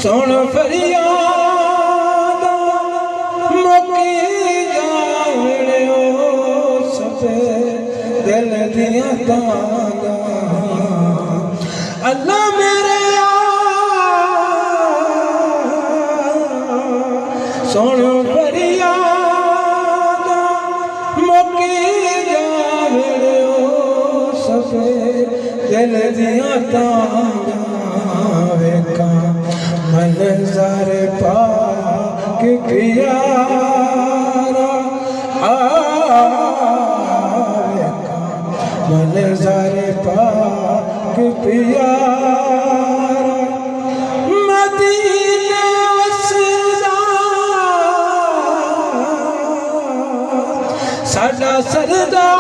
सुन फरियाद मुकी जावड़े ओ सफे दिल दिया तांगा अल्लाह मेरे सुन फरियाद मुकी जावड़े ओ सफे दिल दिया तांगा वेखा मनज़र पाक प्यारा वेखा मनज़र पाक प्यारा मदीने वसदा साडा सरदार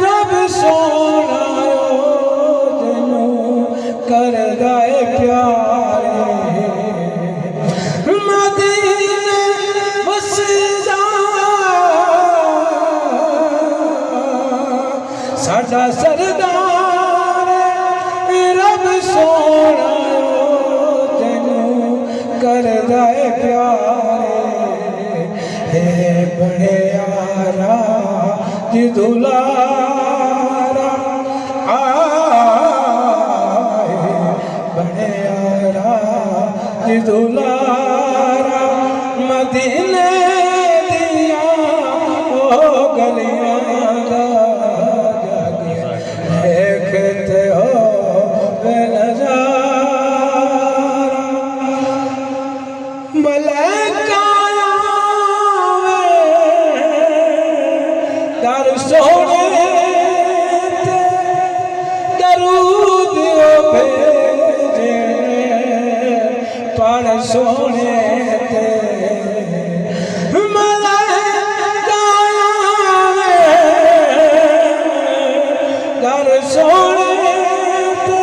रब सोना कर गाए प्यारे मदीने वसदा साडा सरदार रब सोना तेनू कर गाए प्यारे हे बड़े यारा जी दुलारा दुलारा मदीने दिया ओ गलियां देखते हो नजारा मलाइका दर सोने दरूद भेजे पढ़ सोने ते मलाइका दर सोने ते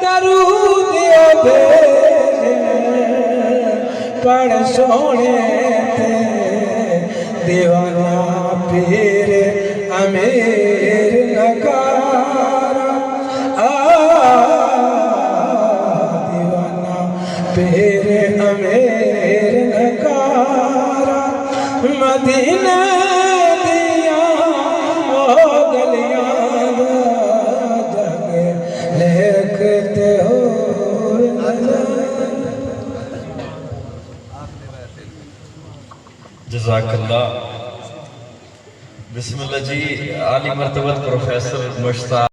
दरूद भेजे पढ़ सोने ते दीवाना पीर अमीर नकारा दीवाना पीर अमीर नकारा मदीने दिया ओ गलियां जग देखते हो जज़ाकल्लाह। बिस्मिल्लाह जी। आली मर्तबत प्रोफेसर मुश्ताक